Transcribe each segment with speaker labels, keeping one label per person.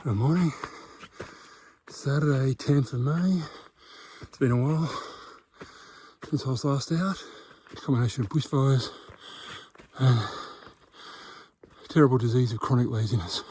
Speaker 1: Good morning. Saturday, 10th of May. It's been a while since I was last out. A combination of bushfires and a terrible disease of chronic laziness.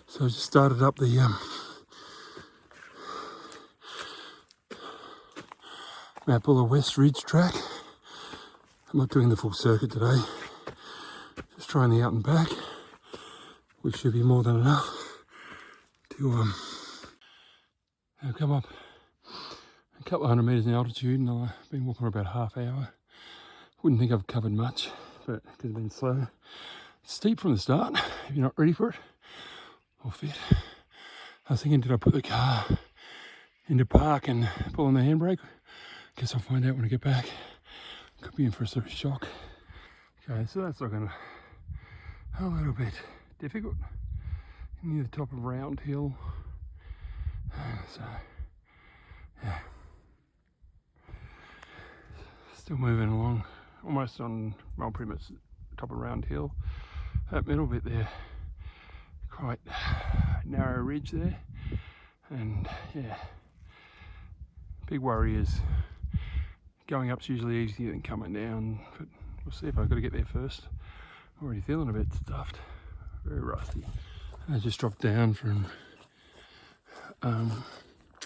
Speaker 1: So I just started up the Mount Buller West Ridge track. I'm not doing the full circuit today. Just trying the out and back, which should be more than enough to come up a couple of hundred metres in altitude, and I've been walking for about half hour. Wouldn't think I've covered much, but because I've been slow. It's steep from the start if you're not ready for it or fit. I was thinking, did I put the car into park and pull on the handbrake? Guess I'll find out when I get back. Could be in for a sort of shock. Okay, so that's looking a little bit difficult. Near the top of Round Hill. So, yeah. Still moving along, almost on, well, pretty much top of Round Hill. That middle bit there, quite narrow ridge there. And yeah, big worry is going up's usually easier than coming down, but we'll see if I've got to get there first. I'm already feeling a bit stuffed, very rusty. I just dropped down from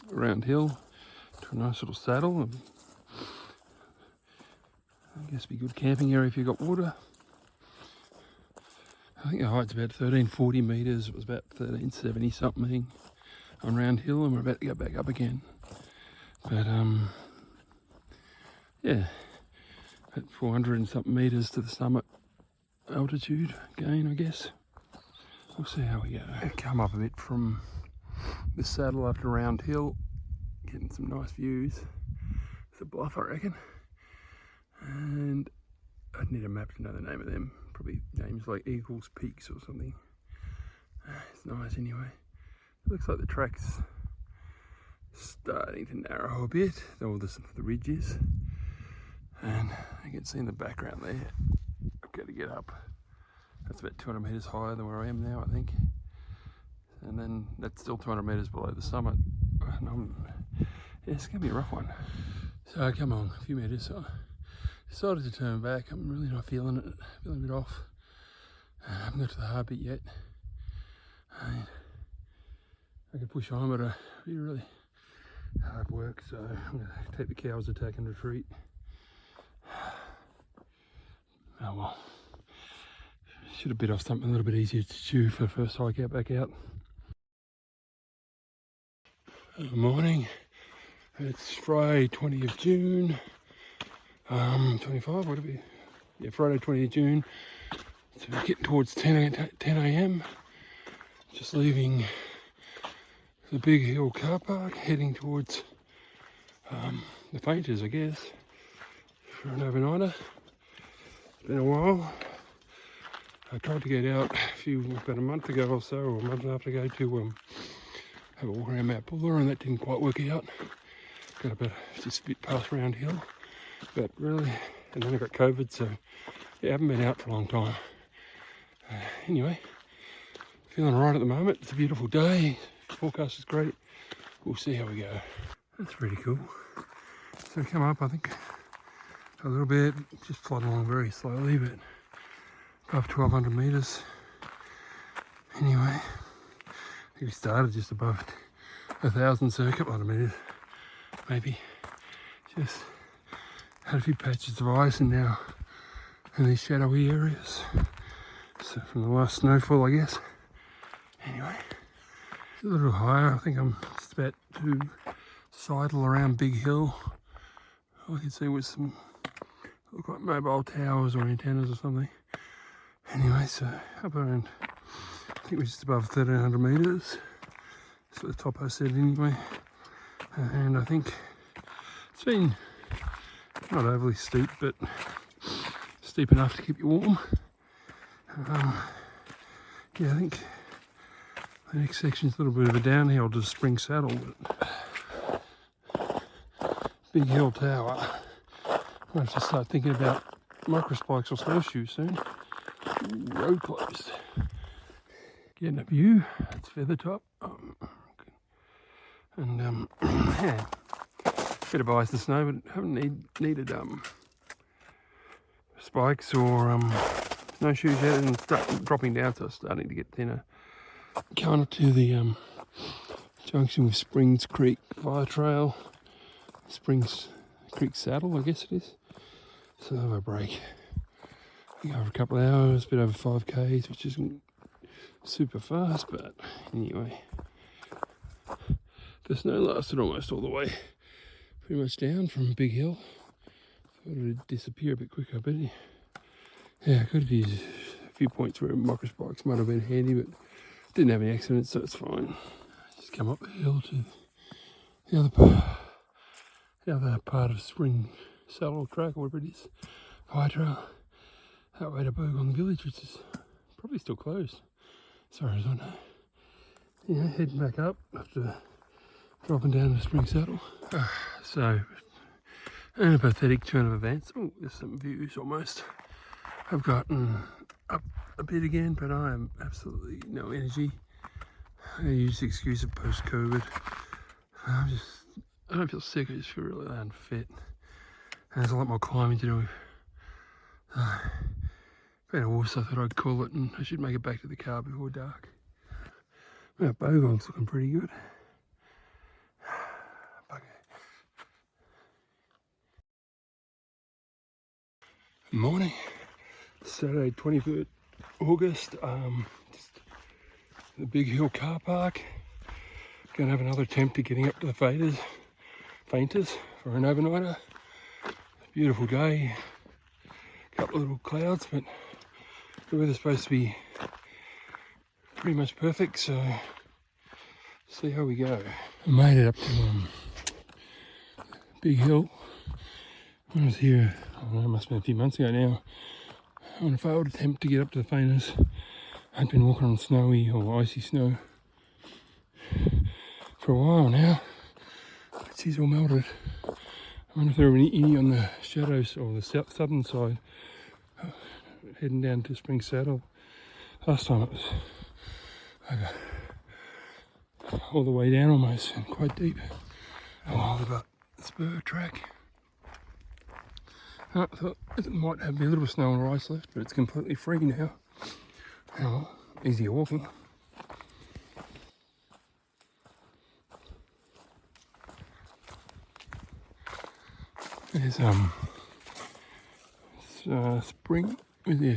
Speaker 1: Round Hill to a nice little saddle. I guess be a good camping area if you've got water. I think the height's about 1340 metres. It was about 1370 something on Round Hill, and we're about to go back up again. But yeah, at 400 and something metres to the summit altitude gain, I guess. We'll see how we go. Come up a bit from the saddle up to Round Hill, getting some nice views. It's a bluff, I reckon. And I'd need a map to know the name of them. Probably names like Eagles Peaks or something. It's nice anyway. It looks like the track's starting to narrow a bit, though the ridge is. And you can see in the background there, I've got to get up. That's about 200 metres higher than where I am now, I think. And then that's still 200 metres below the summit. And yeah, it's going to be a rough one. So I come on a few metres, so I decided to turn back. I'm really not feeling it, feeling a bit off. I haven't got to the hard bit yet. I could push on, but it'd be really hard work, so I'm going to take the cows attack and retreat. Oh well. Should have bit off something a little bit easier to chew for the first hike out back out. Good morning. It's Friday 20th of June. 25, would it be? Yeah, Friday 20th of June. So we're getting towards 10 a.m. Just leaving the Big Hill car park, heading towards the Painters, I guess, for an overnighter. It's been a while. I tried to get out about a month ago or so, or a month and a half ago, to have a walk around Mount Buller, and that didn't quite work out. Got about just a bit past Round Hill, but really, and then I got COVID, so yeah, I haven't been out for a long time. Anyway, feeling right at the moment. It's a beautiful day. The forecast is great. We'll see how we go. That's pretty cool. So we come up, I think, a little bit, just plodding along very slowly, but above 1200 metres. Anyway, I think we started just above 1000 circuit metres, maybe. Just had a few patches of ice and now in these shadowy areas. So from the last snowfall, I guess. Anyway, it's a little higher. I think I'm just about to sidle around Big Hill. All I can see was some, look like mobile towers or antennas or something. Anyway, so up around, I think we're just above 1300 metres. That's what the top I said anyway. And I think it's been not overly steep, but steep enough to keep you warm. Yeah, I think the next section's a little bit of a downhill to Spring Saddle, but Big Hill Tower. I have to start thinking about microspikes or snowshoes soon. Ooh, road closed. Getting a view. It's Feathertop. And yeah, bit of ice and snow, but haven't needed spikes or snowshoes yet, and start dropping down, so it's starting to get thinner. Going up to the junction with Springs Creek Fire Trail, Springs Creek Saddle, I guess it is. So I'll have a break. I go over a couple of hours, a bit over 5Ks, which isn't super fast, but anyway. The snow lasted almost all the way, pretty much down from Big Hill. Thought it would disappear a bit quicker, but yeah, I could have used a few points where micro spikes might have been handy, but didn't have any accidents, so it's fine. Just come up the hill to the other part of Spring Saddle Track, or whatever it is, Fire Trail. That way to Bushwalking Village, which is probably still closed, as far as I know. Yeah, heading back up after dropping down to Spring Saddle. So, and a pathetic turn of events. Oh, there's some views almost. I've gotten up a bit again, but I am absolutely no energy. I use the excuse of post-COVID. I don't feel sick, I just feel really unfit. And there's a lot more climbing to do. Been a wuss, I thought I'd call it, and I should make it back to the car before dark. Well, Bushwalking's looking pretty good. Morning, Saturday 23rd August, the Big Hill car park. Gonna have another attempt at getting up to the fainters for an overnighter. Beautiful day, couple of little clouds, but the weather's supposed to be pretty much perfect, so see how we go. I made it up to Big Hill. When I was here, I don't know, it must have been a few months ago now, on a failed attempt to get up to the fainters. I'd been walking on snowy or icy snow for a while now. It's all melted. I wonder if there were any on the shadows or the southern side, heading down to Spring Saddle. Last time it was all the way down almost, and quite deep. Oh, about the spur track. I thought it might have a little snow or ice left, but it's completely free now. Oh, well, easier walking. There's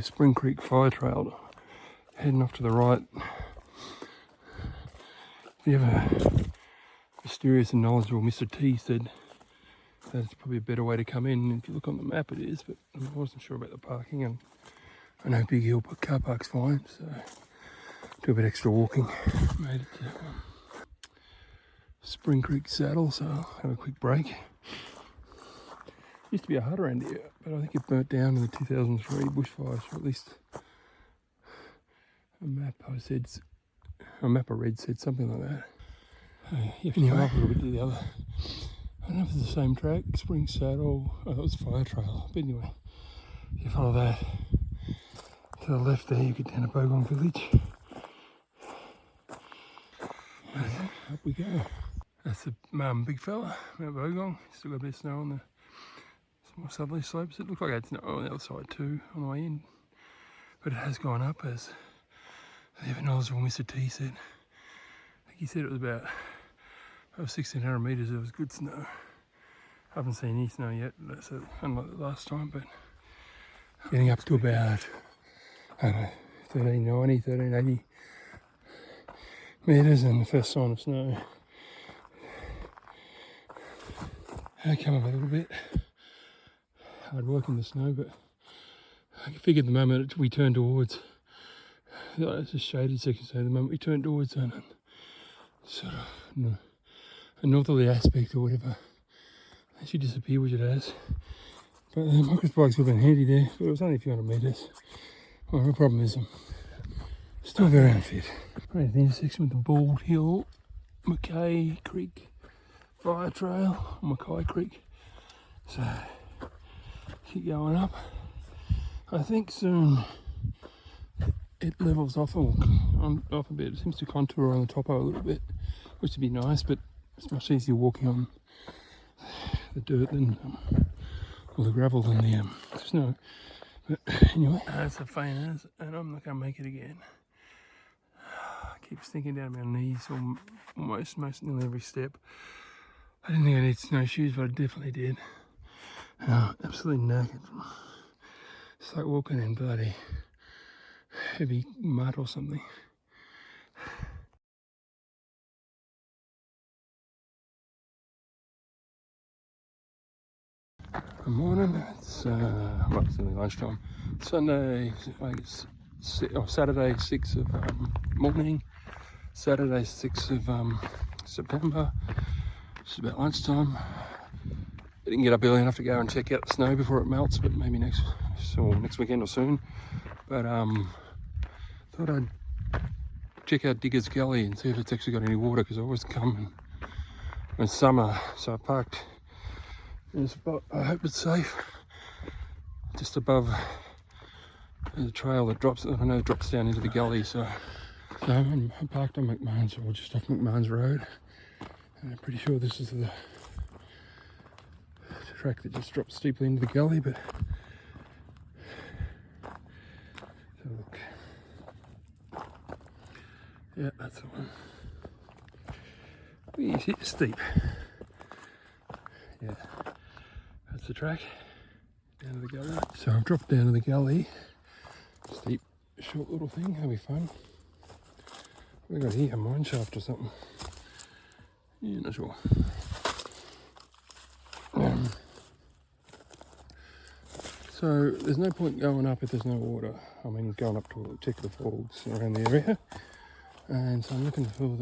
Speaker 1: Spring Creek Fire Trail heading off to the right. The ever mysterious and knowledgeable Mr. T said that it's probably a better way to come in. If you look on the map, it is, but I wasn't sure about the parking, and I know Big Hill car park's fine, so do a bit extra walking. Made it to Spring Creek Saddle, so I'll have a quick break. Used to be a hut around here, but I think it burnt down in the 2003 bushfires, or at least a map I read said something like that. You have to come up a little bit to the other. I don't know if it's the same track, Spring Saddle. Oh, that was Fire Trail. But anyway, if you follow that to the left there, you get down to Bushwalking Village. Up we go. That's the big fella, Mount Bushwalking. Still got a bit of snow on the more southerly slopes. It looked like it had snow on the other side too, on the way in. But it has gone up, as the ever knowledgeable Mr. T said. I think he said it was about 1,600 metres. It was good snow. I haven't seen any snow yet, so unlike the last time, but getting up to about, I don't know, 1,390, 1,380 metres, and the first sign of snow. I come up a little bit. Hard work in the snow, but I figured the moment we turn towards, it's a shaded section, so the moment we turn towards sort of a northerly aspect or whatever, it should disappear, which it has. But the micro spikes would have been handy there, but it was only a few hundred metres. Well, the problem is I'm still very unfit. Right at the intersection with the Bald Hill, Mackay Creek Fire Trail, Mackay Creek. So keep going up. I think soon it levels off off a bit. It seems to contour on the topo a little bit, which would be nice, but it's much easier walking on the dirt than or the gravel than the snow. But anyway, that's a faint, and I'm not going to make it again. I keep stinking down my knees almost nearly every step. I didn't think I needed snowshoes, but I definitely did. Absolutely knackered. It's like walking in bloody heavy mud or something. Good morning. It's well, it's nearly lunchtime. Sunday, I guess, Saturday, 6th of morning. Saturday, 6th of September. It's about lunchtime. I didn't get up early enough to go and check out the snow before it melts, but maybe next weekend or soon. But thought I'd check out Digger's Gully and see if it's actually got any water, because I always come when it's summer, so I parked in a spot. I hope it's safe, just above the trail that drops down into the gully. So I'm parked on McMahon's, or just off McMahon's Road, and I'm pretty sure this is the track that just drops steeply into the gully. But so look, yeah, that's the one. It's steep. Yeah, that's the track down to the gully. So I've dropped down to the gully. Steep, short little thing. That'll be fun. What have we got here? A mine shaft or something? Yeah, not sure. So there's no point going up if there's no water. I mean, going up to check the falls around the area. And so I'm looking for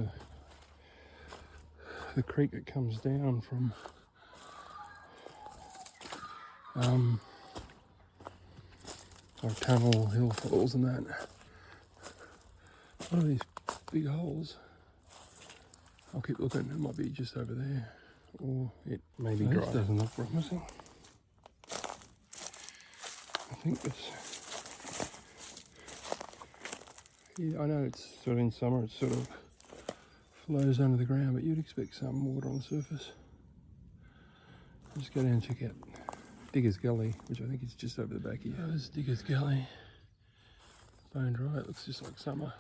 Speaker 1: the creek that comes down from like Tunnel Hill Falls and that. One of these big holes. I'll keep looking. It might be just over there, or it may be dry. This doesn't look promising. I think this. Yeah, I know it's sort of in summer. It sort of flows under the ground, but you'd expect some water on the surface. I'll just go down and check out Digger's Gully, which I think is just over the back here. There's Digger's Gully. Bone dry. It looks just like summer.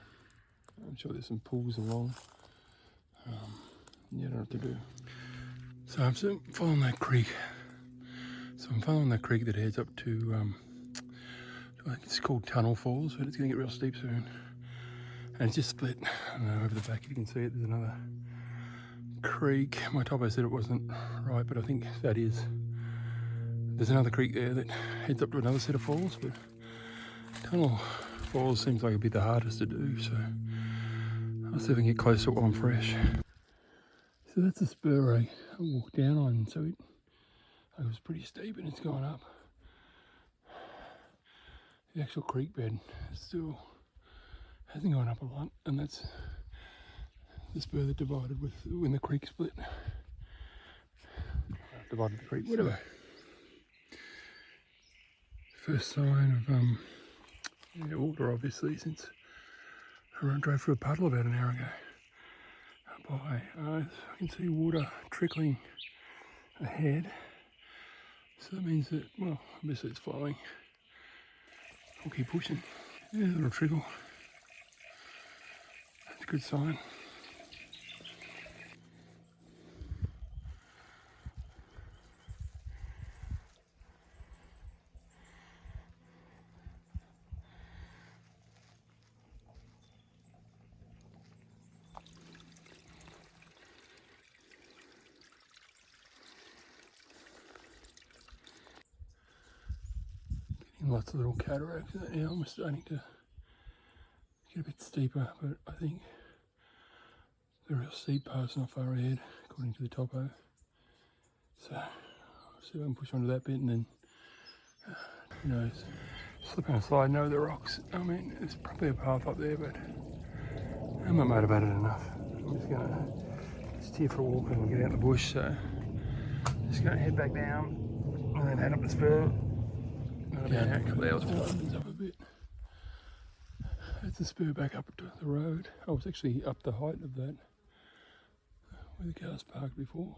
Speaker 1: I'm sure there's some pools along. You don't know what to do. So I'm following that creek. So I'm following that creek that heads up to, I think it's called Tunnel Falls, but it's going to get real steep soon. And it's just split. I don't know, over the back, if you can see it, there's another creek. My topo said it wasn't right, but I think that is. There's another creek there that heads up to another set of falls, but Tunnel Falls seems like it'd be the hardest to do, so I'll see if I can get close to it while I'm fresh. So that's a spur I walked down on, so it was pretty steep and it's gone up. The actual creek bed still hasn't gone up a lot, and that's the spur that divided when the creek split. Divided the creek, whatever. First sign of water, obviously, since I drove through a puddle about an hour ago. Oh boy, I can see water trickling ahead, so that means that, well, obviously it's flowing. We'll keep pushing. Yeah, a little trickle. That's a good sign. Lots of little cataracts now. I'm starting to get a bit steeper, but I think the real steep part's not far ahead, according to the topo. So I'll see if I can push onto that bit, and then who knows. Slipping and sliding over the rocks. I mean, there's probably a path up there, but I'm not motivated enough. I'm just here for a walk and get out in the bush, so I'm just going to head back down and then head up the spur. Yeah, a couple of hours before it opens up a bit. That's the spur back up to the road. I was actually up the height of that where the cars parked before.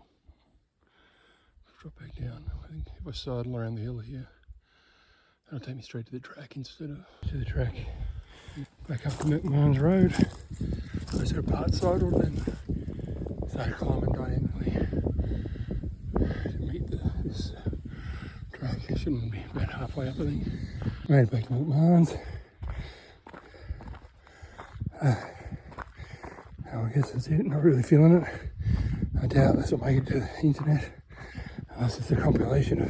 Speaker 1: Drop back down. I think if I sidle around the hill here, that'll take me straight to the track instead of to the track. Back up to McMahon's Road. I sort of part sidled and started climbing dynamically to meet this track. It shouldn't be about halfway up, I think. Made it back to McMahon's. I guess that's it. Not really feeling it. I doubt this will make it to the internet unless it's a compilation of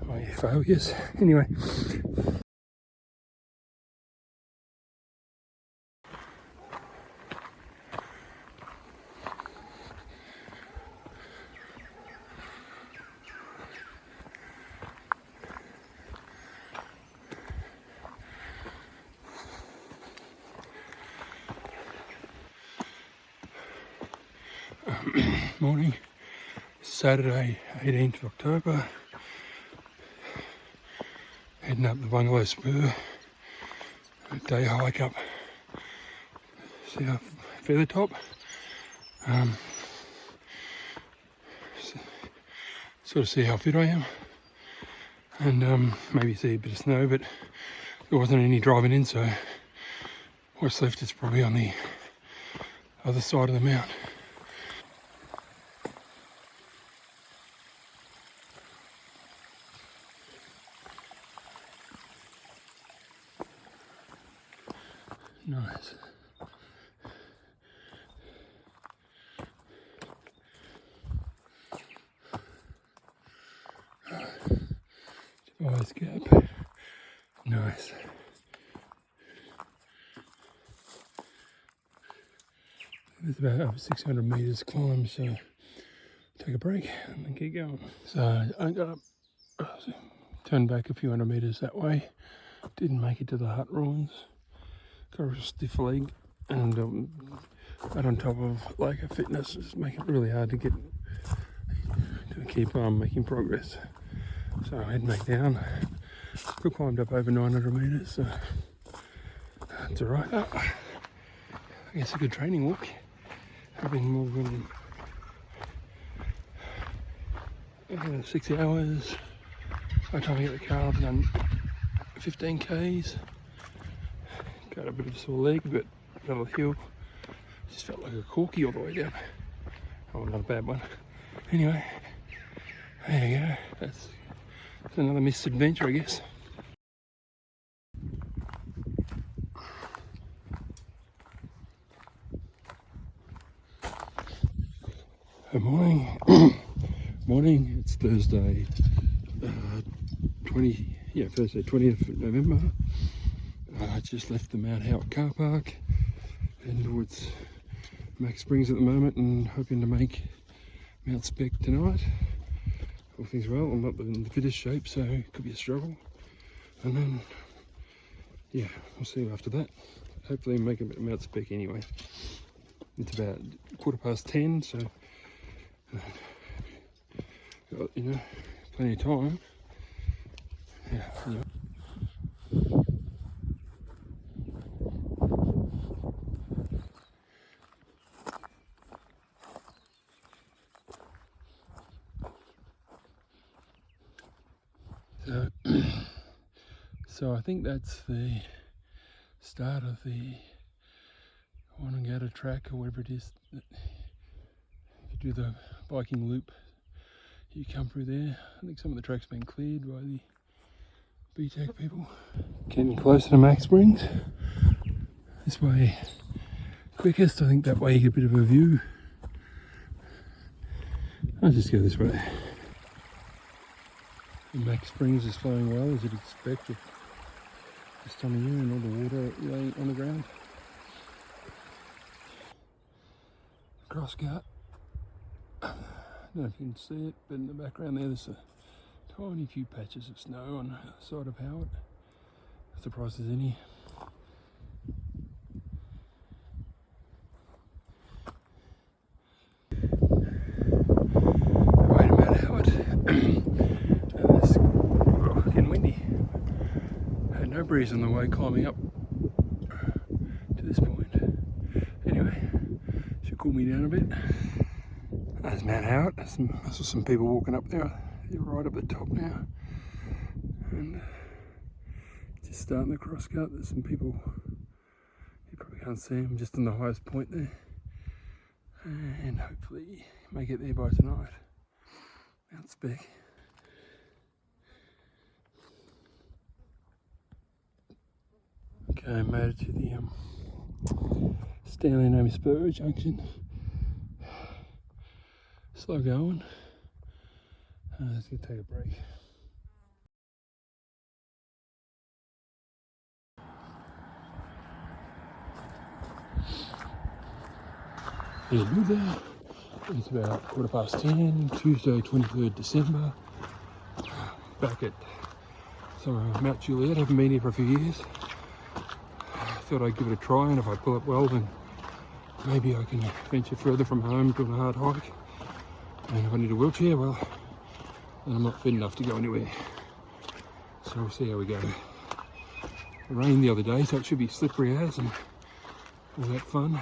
Speaker 1: my failures. Anyway. Morning, Saturday 18th of October, heading up the Bungalow Spur, a day hike up South Feathertop. Sort of see how fit I am, and maybe see a bit of snow, but there wasn't any driving in, so what's left is probably on the other side of the mount. Nice. Device gap. Nice. There's about over 600 metres climb, so take a break and then keep going. So I got up, turned back a few hundred metres that way. Didn't make it to the hut ruins. Got a stiff leg, and that on top of lack of fitness is making it really hard to keep making progress. So I heading back down. Still climbed up over 900 metres, so that's alright. I guess a good training walk. I've been more than 6 hours. By the time I get the car, I've done 15 k's. Got a bit of a sore leg, but got a hill. Just felt like a corky all the way down. Oh, not a bad one. Anyway, there you go. That's another missed adventure, I guess. Good morning. Morning. It's Thursday, Thursday 20th of November. I just left the Mount Howard car park, heading towards Max Springs at the moment, and hoping to make Mount Spec tonight. All things well. I'm not in the fittest shape, so it could be a struggle. And then, yeah, we'll see after that. Hopefully make it Mount Spec anyway. It's about 10:15, so got, plenty of time. Yeah, anyway. So I think that's the start of the Wanangata track, or whatever it is. If you do the biking loop, you come through there. I think some of the track's been cleared by the BTEC people. Getting closer to Max Springs. This way quickest. I think that way you get a bit of a view. I'll just go this way. The Max Springs is flowing well, as you'd expect at this time of year, and all the water laying on the ground. Crosscut. I don't know if you can see it, but in the background there, there's a tiny few patches of snow on the side of Howard. I'm surprised there's any. Wait a minute, Howard. It's getting windy. breeze on the way climbing up to this point. Anyway, should cool me down a bit. There's Mount Howard. I saw some people walking up there. They're right up the top now. And just starting the cross cut. There's some people, you probably can't see them, just on the highest point there. And hopefully may get there by tonight. Mount Spec. Okay, made it to the Stanley and Amy Spur junction. Slow going. Let's go take a break. Hello there. It's about 10:15, Tuesday 23rd December. Back at Mount Juliet. Haven't been here for a few years. Thought I'd give it a try, and if I pull up well, then maybe I can venture further from home doing a hard hike. And if I need a wheelchair, well, then I'm not fit enough to go anywhere. So we'll see how we go. It rained the other day, so it should be slippery as and all that fun.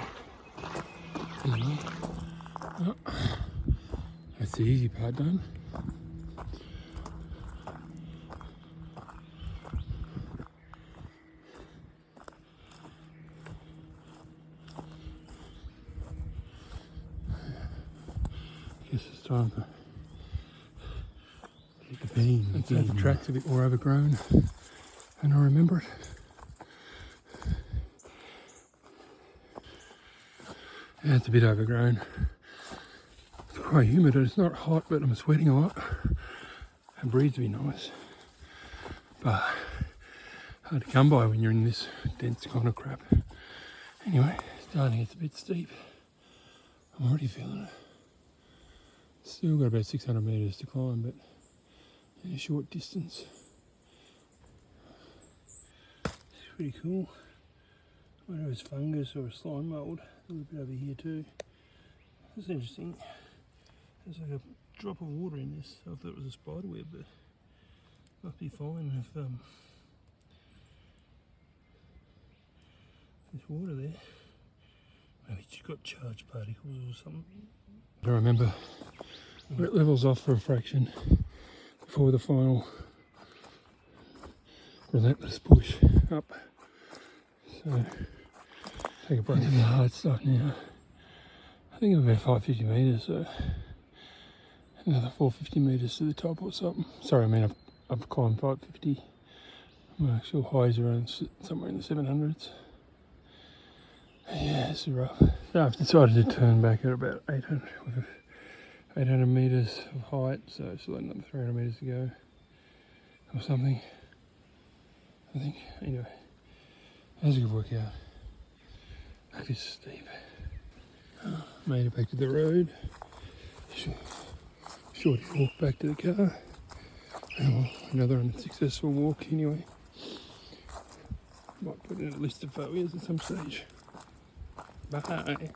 Speaker 1: Anyway, oh, that's the easy part done. Guess it's time to get the beans. Let's say the track's a bit more overgrown, and I remember it. Yeah, it's a bit overgrown. It's quite humid, and it's not hot, but I'm sweating a lot. And breeze would be nice, but hard to come by when you're in this dense kind of crap. Anyway, starting to get a bit steep. I'm already feeling it. Still got about 600 metres to climb, but in a short distance. It's pretty cool. I wonder if it's fungus or a slime mould. A little bit over here too. That's interesting. There's like a drop of water in this. I thought it was a spider web, but must be fine if there's water there. Maybe it's got charged particles or something. I remember where it levels off for a fraction before the final relentless push up. So take a break into the hard stuff now. I think I'm about 550 metres, so another 450 metres to the top or something. Sorry, I mean I've climbed 550. My actual highs are around somewhere in the 700s. Yeah, it's rough. So I've decided to turn back at about 800 metres of height, so still another 300 metres to go or something, I think. Anyway, that was a good workout. That is steep. Made it back to the road. Short walk back to the car. And another unsuccessful walk anyway. Might put in a list of failures at some stage. Bye.